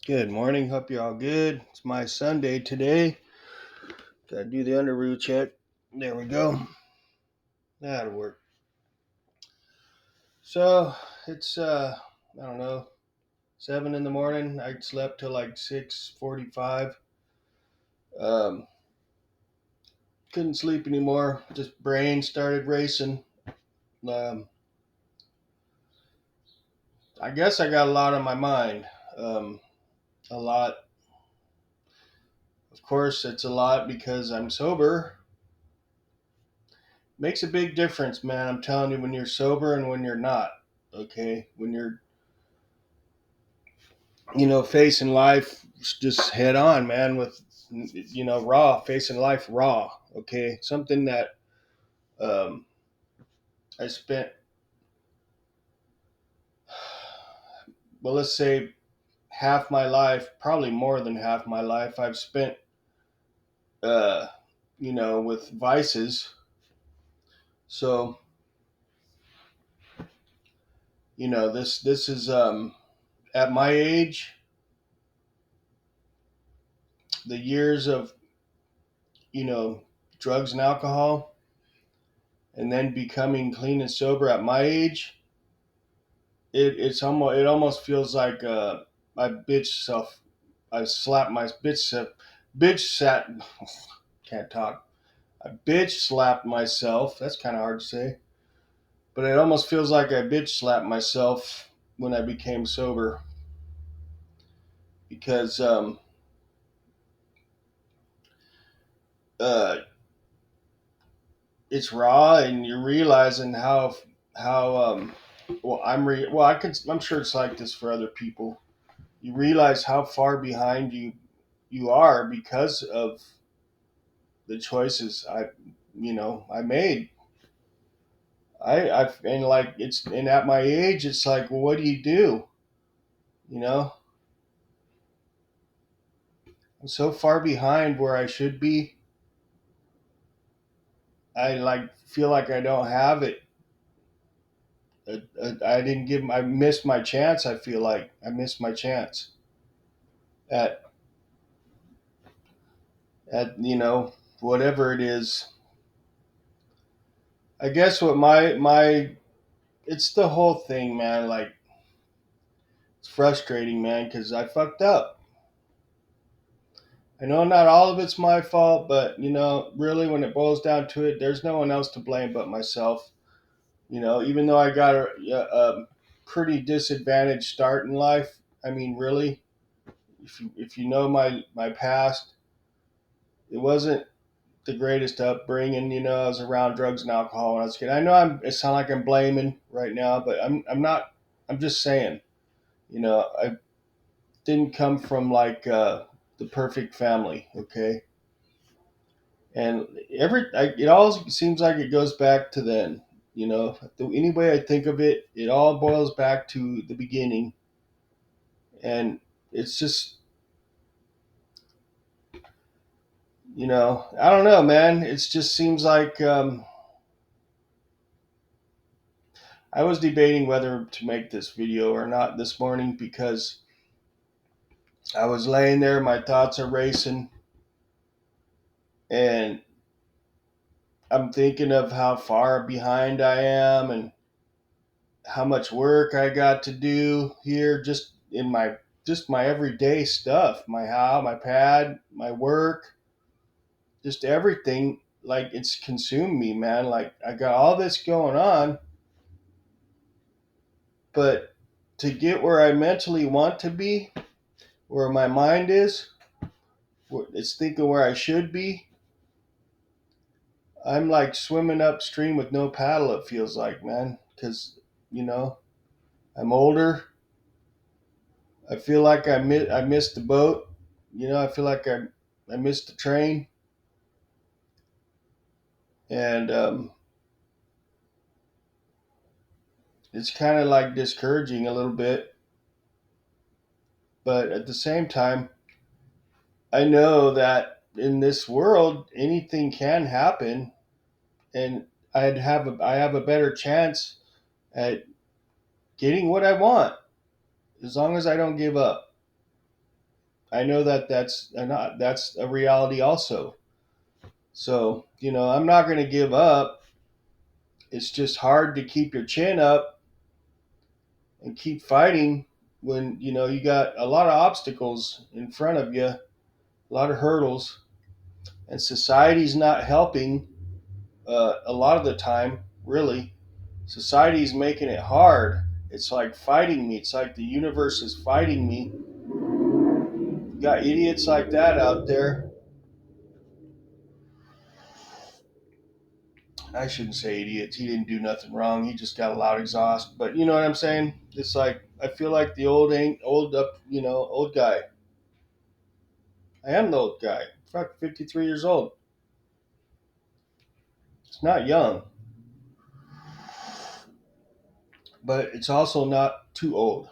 Good morning. Hope you're all good. It's my Sunday today. Gotta do the underoos check. There we go. That'll work. So it's I don't know, 7 in the morning. I slept till like 6:45. Um, couldn't sleep anymore. Just brain started racing. Um, I guess I got a lot on my mind. Um, a lot. Of course, it's a lot because I'm sober. Makes a big difference, man. I'm telling you, when you're sober and when you're not. Okay, when you're facing life just head on, man, with, raw, facing life raw. Okay. Something that um, I spent, well, let's say half my life, probably more than half my life, I've spent, uh, with vices. So, this is, at my age, the years of, you know, drugs and alcohol, and then becoming clean and sober at my age, it almost feels like my bitch self. I slapped my bitch sat can't talk. I bitch slapped myself. That's kind of hard to say, but it almost feels like I bitch slapped myself when I became sober because uh, it's raw and you're realizing how I'm sure it's like this for other people. You realize how far behind you are because of the choices I made. And like it's and at my age, it's like, well, what do you do? You know, I'm so far behind where I should be. I like feel like I don't have it. I didn't give. I missed my chance. I feel like I missed my chance at whatever it is. I guess what my it's the whole thing, man. Like it's frustrating, man, because I fucked up. I know not all of it's my fault, but really, when it boils down to it, there's no one else to blame but myself. Even though I got a pretty disadvantaged start in life. I mean, really, if you know my past, it wasn't the greatest upbringing. I was around drugs and alcohol when I was a kid. I know it sounds like I'm blaming right now, but I'm not. I'm just saying. I didn't come from like the perfect family. Okay. And it all seems like it goes back to then. Any way I think of it, it all boils back to the beginning, and it's just, I don't know, man. It just seems like I was debating whether to make this video or not this morning because I was laying there, my thoughts are racing, and I'm thinking of how far behind I am and how much work I got to do here just my everyday stuff, my pad, my work, just everything. Like it's consumed me, man. Like I got all this going on, but to get where I mentally want to be, where my mind is, it's thinking where I should be. I'm like swimming upstream with no paddle. It feels like, man, because you know I'm older. I feel like I missed the boat. I feel like I missed the train, and it's kind of like discouraging a little bit. But at the same time, I know that in this world anything can happen, and I have a better chance at getting what I want as long as I don't give up. I know that that's a reality also. So, I'm not going to give up. It's just hard to keep your chin up and keep fighting when, you got a lot of obstacles in front of you, a lot of hurdles, and society's not helping a lot of the time, really. Society's making it hard. It's like fighting me. It's like the universe is fighting me. You got idiots like that out there. I shouldn't say idiots. He didn't do nothing wrong. He just got a loud exhaust. But you know what I'm saying? It's like I feel like the old up, old guy. I am the old guy. Fuck, 53 years old. It's not young, but it's also not too old.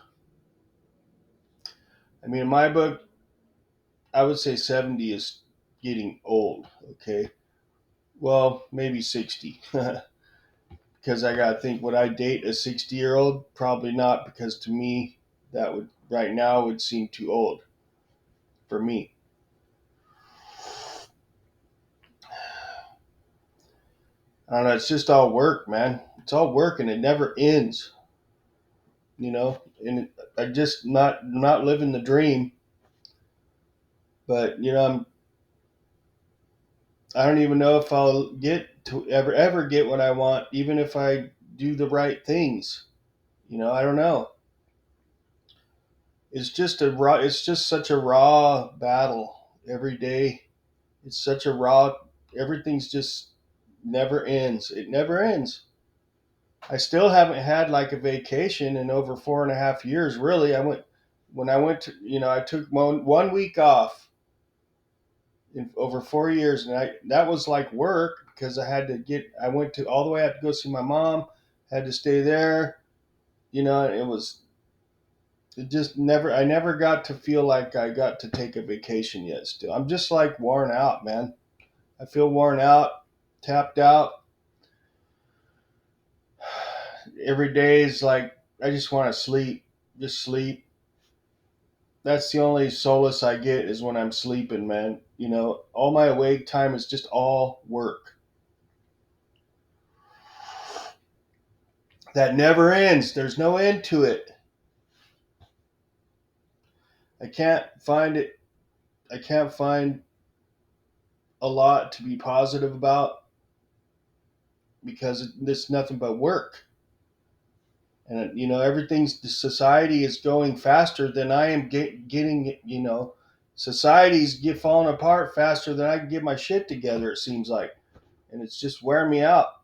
I mean, in my book, I would say 70 is getting old. Okay, well, maybe 60. Because I gotta think, would I date a 60-year-old? Probably not, because to me, that would right now would seem too old for me. I don't know. It's just all work, man. It's all work, and it never ends. And I just not living the dream. But I don't even know if I'll get to ever get what I want, even if I do the right things. I don't know. It's just such a raw battle every day. It's such a raw. Everything's just never ends. It never ends. I still haven't had like a vacation in over 4.5 years. Really, I went to, I took one week off in over 4 years, and that was like work because I went to all the way. I had to go see my mom, had to stay there, and it just never, I never got to feel like I got to take a vacation yet. Still, I'm just like worn out, man. I feel worn out, tapped out. Every day is like I just want to sleep, just sleep. That's the only solace I get is when I'm sleeping, man. All my awake time is just all work. That never ends. There's no end to it. I can't find it. I can't find a lot to be positive about because it's nothing but work. And everything's the society is going faster than I am getting. Society's get falling apart faster than I can get my shit together. It seems like, and it's just wearing me out.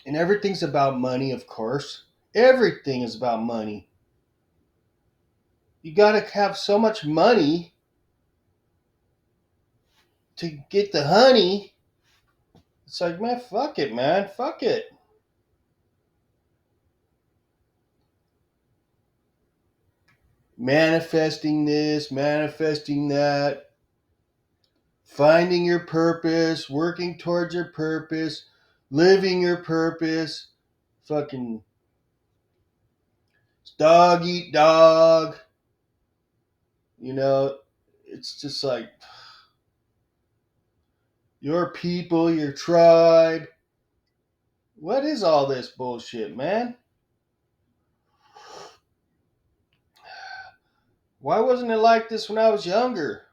And everything's about money, of course. Everything is about money. You got to have so much money to get the honey. It's like, man, fuck it, man. Fuck it. Manifesting this, manifesting that, finding your purpose, working towards your purpose, living your purpose. Fucking dog eat dog. You know, it's just like your people, your tribe. What is all this bullshit, man? Why wasn't it like this when I was younger?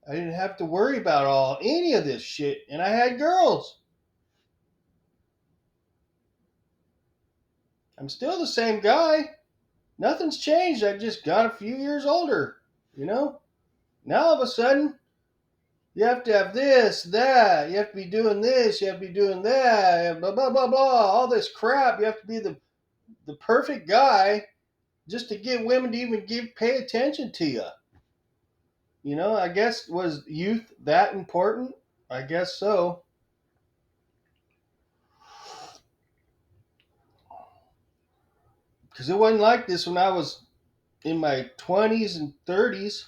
I didn't have to worry about any of this shit, and I had girls. I'm still the same guy. Nothing's changed. I just got a few years older. You know? Now all of a sudden, you have to have this, that. You have to be doing this. You have to be doing that. Blah, blah, blah, blah. All this crap. You have to be the perfect guy just to get women to even pay attention to you. I guess was youth that important? I guess so. Because it wasn't like this when I was in my 20s and 30s.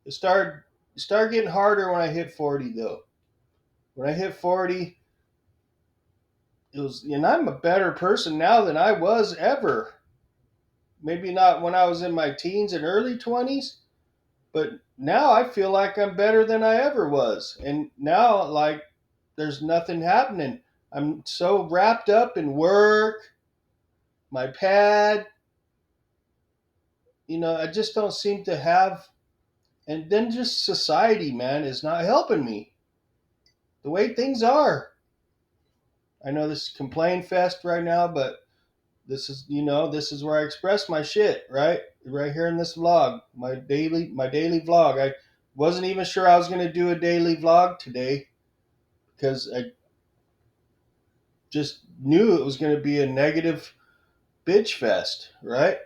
It started getting harder when I hit 40, though. When I hit 40, it was, and I'm a better person now than I was ever. Maybe not when I was in my teens and early 20s, but now I feel like I'm better than I ever was. And now, like, there's nothing happening. I'm so wrapped up in work, my pad, I just don't seem to have. And then just society, man, is not helping me. The way things are. I know this is complain fest right now, but this is where I express my shit, right? Right here in this vlog, my daily vlog. I wasn't even sure I was going to do a daily vlog today because I just knew it was going to be a negative bitch fest, right?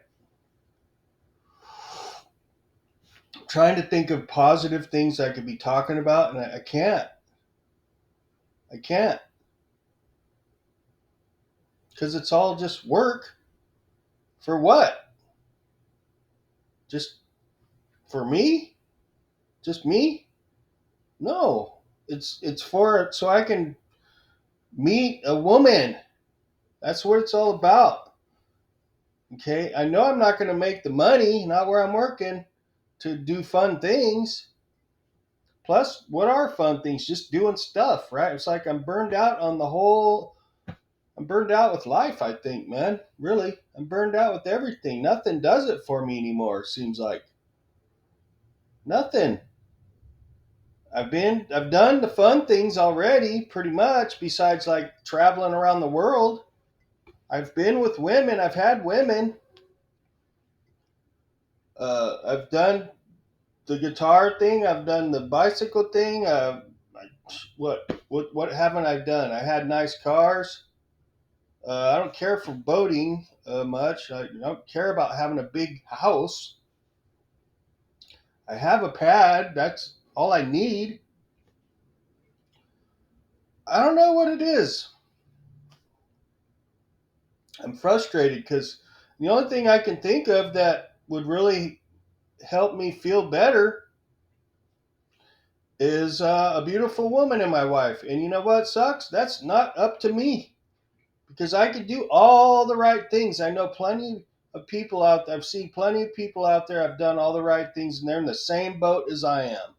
Trying to think of positive things I could be talking about, and I can't. I can't because it's all just work. For what? Just for me? Just me? No. It's for so I can meet a woman. That's what it's all about. Okay? I know I'm not going to make the money, not where I'm working, to do fun things. Plus, what are fun things? Just doing stuff, right? It's like I'm burned out with life, I think, man. Really. I'm burned out with everything. Nothing does it for me anymore, it seems like. Nothing. I've done the fun things already, pretty much, besides like traveling around the world. I've been with women, I've had women. I've done the guitar thing, I've done the bicycle thing. What haven't I done? I had nice cars. I don't care for boating much. I don't care about having a big house. I have a pad. That's all I need. I don't know what it is. I'm frustrated because the only thing I can think of that would really help me feel better is a beautiful woman in my wife. And you know what sucks? That's not up to me because I could do all the right things. I know plenty of people out there. I've seen plenty of people out there. I've done all the right things, and they're in the same boat as I am.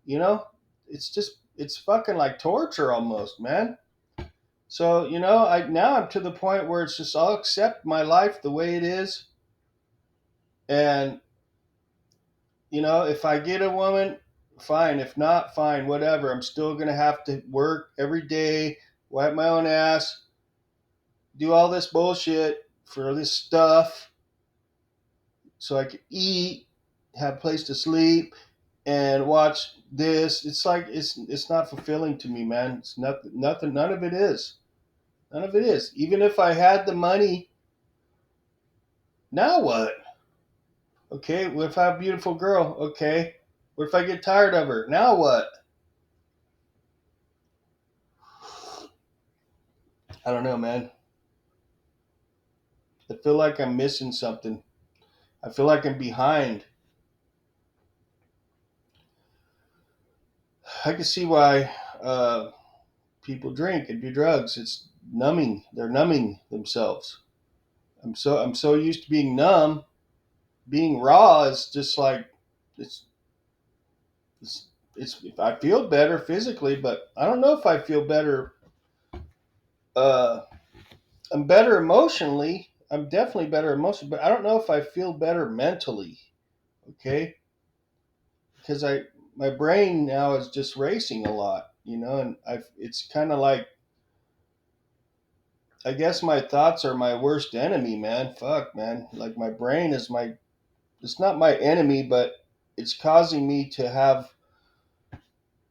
You know, it's fucking like torture almost, man. So I'm to the point where it's just I'll accept my life the way it is, and if I get a woman, fine. If not, fine. Whatever. I'm still gonna have to work every day, wipe my own ass, do all this bullshit for this stuff, so I can eat, have a place to sleep, and watch this. It's like it's not fulfilling to me, man. It's nothing. None of it is. None of it is. Even if I had the money, now what? Okay, what if I have a beautiful girl? Okay. What if I get tired of her? Now what? I don't know, man. I feel like I'm missing something. I feel like I'm behind. I can see why people drink and do drugs. It's numbing. They're numbing themselves. I'm so used to being numb. Being raw is just like it's it's I feel better physically, but I don't know if I feel better. Uh, I'm better emotionally. I'm definitely better emotionally, but I don't know if I feel better mentally. Okay, because I my brain now is just racing a lot, and it's kind of like I guess my thoughts are my worst enemy, man. Fuck, man. Like my brain is my it's not my enemy, but it's causing me to have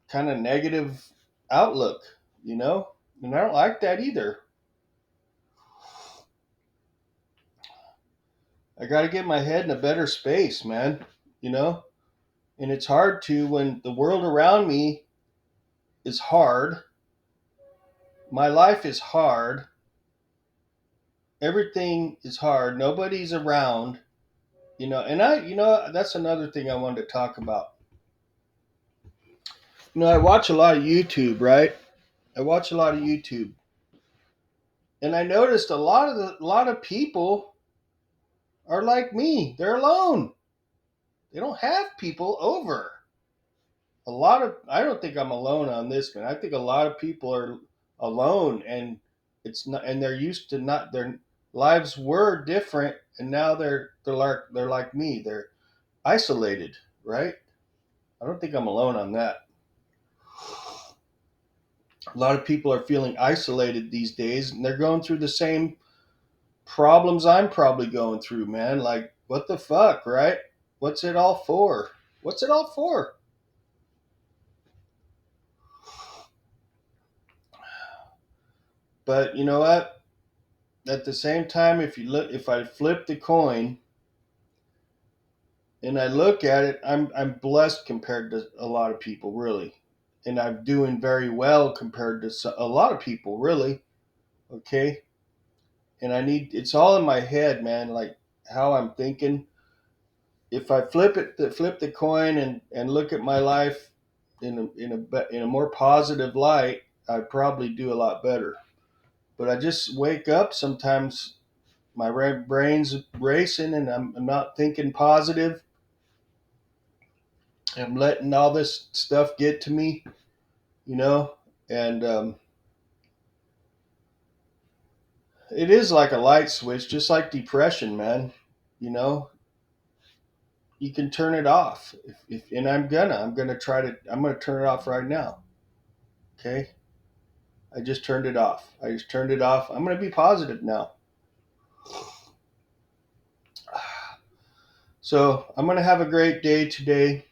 kind of negative outlook, you know? And I don't like that either. I got to get my head in a better space, man, you know? And it's hard to when the world around me is hard. My life is hard. Everything is hard. Nobody's around, and that's another thing I wanted to talk about. I watch a lot of YouTube, right? I watch a lot of YouTube. And I noticed a lot of people are like me. They're alone. They don't have people over. I don't think I'm alone on this, man. I think a lot of people are alone, and it's not, and they're used to not, their lives were different, and now they're like me. They're isolated, right? I don't think I'm alone on that. A lot of people are feeling isolated these days, and they're going through the same problems I'm probably going through, man. Like, what the fuck, right? What's it all for? What's it all for? But you know what? At the same time, if I flip the coin and I look at it, I'm blessed compared to a lot of people, really, and I'm doing very well compared to a lot of people, really. Okay, and it's all in my head, man. Like how I'm thinking. If I flip the coin and look at my life in a more positive light, I probably do a lot better. But I just wake up sometimes. My brain's racing, and I'm not thinking positive. I'm letting all this stuff get to me, you know, and it is like a light switch, just like depression, man. You know, you can turn it off, and I'm gonna turn it off right now. Okay, I just turned it off. I just turned it off. I'm gonna be positive now. So I'm gonna have a great day today.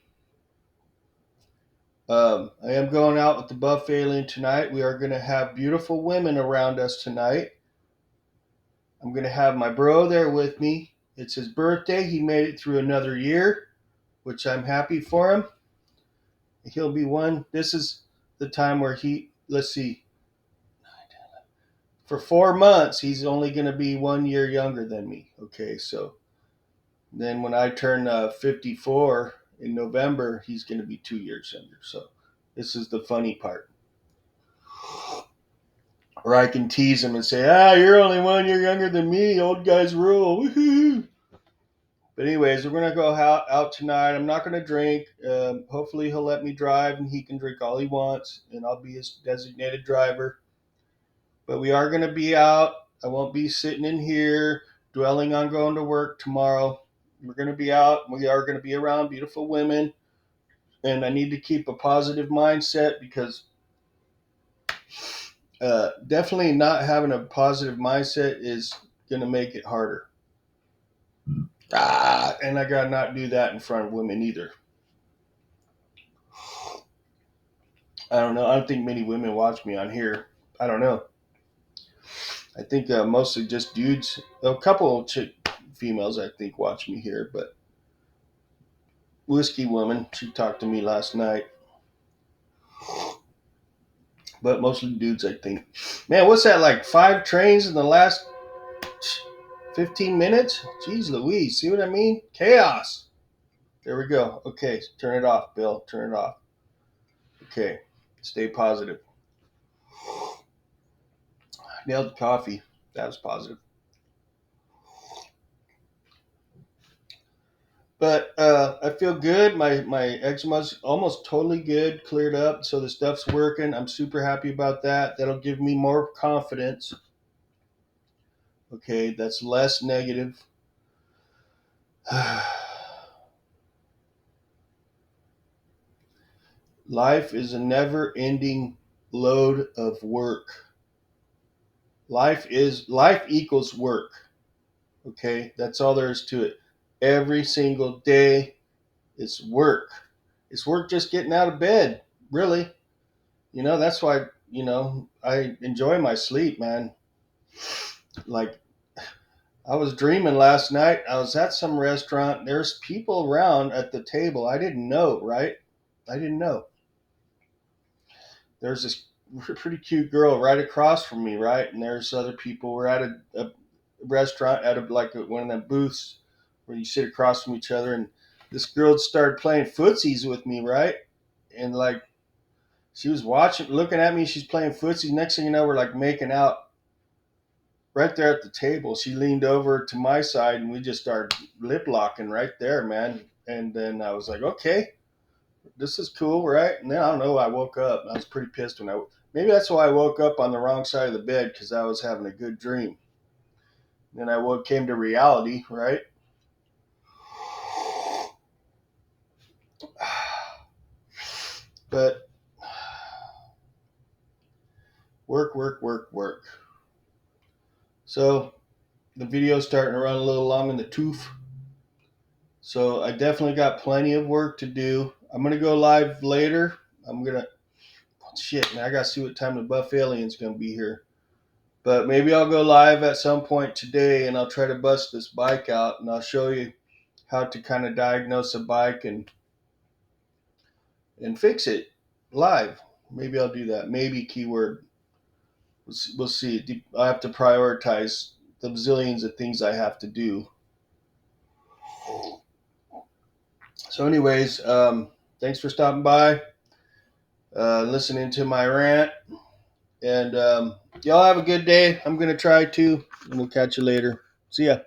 I am going out with the buff alien tonight. We are going to have beautiful women around us tonight. I'm going to have my bro there with me. It's his birthday. He made it through another year, which I'm happy for him. He'll be one. This is the time where let's see, for 4 months, he's only going to be 1 year younger than me. Okay, so then when I turn 54 in November, he's going to be 2 years younger. So this is the funny part. Or I can tease him and say, you're only 1 year younger than me. Old guys rule. Woohoo. But anyways, we're going to go out tonight. I'm not going to drink. Hopefully he'll let me drive and he can drink all he wants. And I'll be his designated driver. But we are going to be out. I won't be sitting in here dwelling on going to work tomorrow. We're going to be out. We are going to be around beautiful women. And I need to keep a positive mindset because definitely not having a positive mindset is going to make it harder. And I got to not do that in front of women either. I don't know. I don't think many women watch me on here. I don't know. I think mostly just dudes. A couple females I think watch me here, but Whiskey Woman, she talked to me last night. But mostly dudes, I think. Man, what's that, like 5 trains in the last 15 minutes? Jeez Louise, see what I mean? Chaos. There we go. Okay, turn it off, Bill. Turn it off. Okay, stay positive. Nailed the coffee. That was positive. But I feel good. My eczema's almost totally good, cleared up. So the stuff's working. I'm super happy about that. That'll give me more confidence. Okay, that's less negative. Life is a never-ending load of work. Life equals work. Okay, that's all there is to it. Every single day, it's work. It's work just getting out of bed. Really. That's why, I enjoy my sleep, man. Like, I was dreaming last night. I was at some restaurant. There's people around at the table. I didn't know, right? I didn't know. There's this pretty cute girl right across from me, right? And there's other people. We're at a restaurant at one of the booths where you sit across from each other. And this girl started playing footsies with me, right? And like, she was looking at me. She's playing footsies. Next thing you know, we're like making out. right there at the table. She leaned over to my side and we just started lip locking right there, man. And then I was like, okay, this is cool, right? And then I don't know, I woke up. I was pretty pissed when maybe that's why I woke up on the wrong side of the bed because I was having a good dream. Then came to reality, right? But work, work, work, work. So the video's starting to run a little long in the tooth. So I definitely got plenty of work to do. I'm gonna go live later. I'm gonna shit, man. I gotta see what time the buff alien's gonna be here. But maybe I'll go live at some point today, and I'll try to bust this bike out, and I'll show you how to kind of diagnose a bike and fix it live. Maybe I'll do that. Maybe keyword. We'll see. I have to prioritize the zillions of things I have to do. So, anyways, thanks for stopping by, listening to my rant, and y'all have a good day. I'm gonna try to, and we'll catch you later. See ya.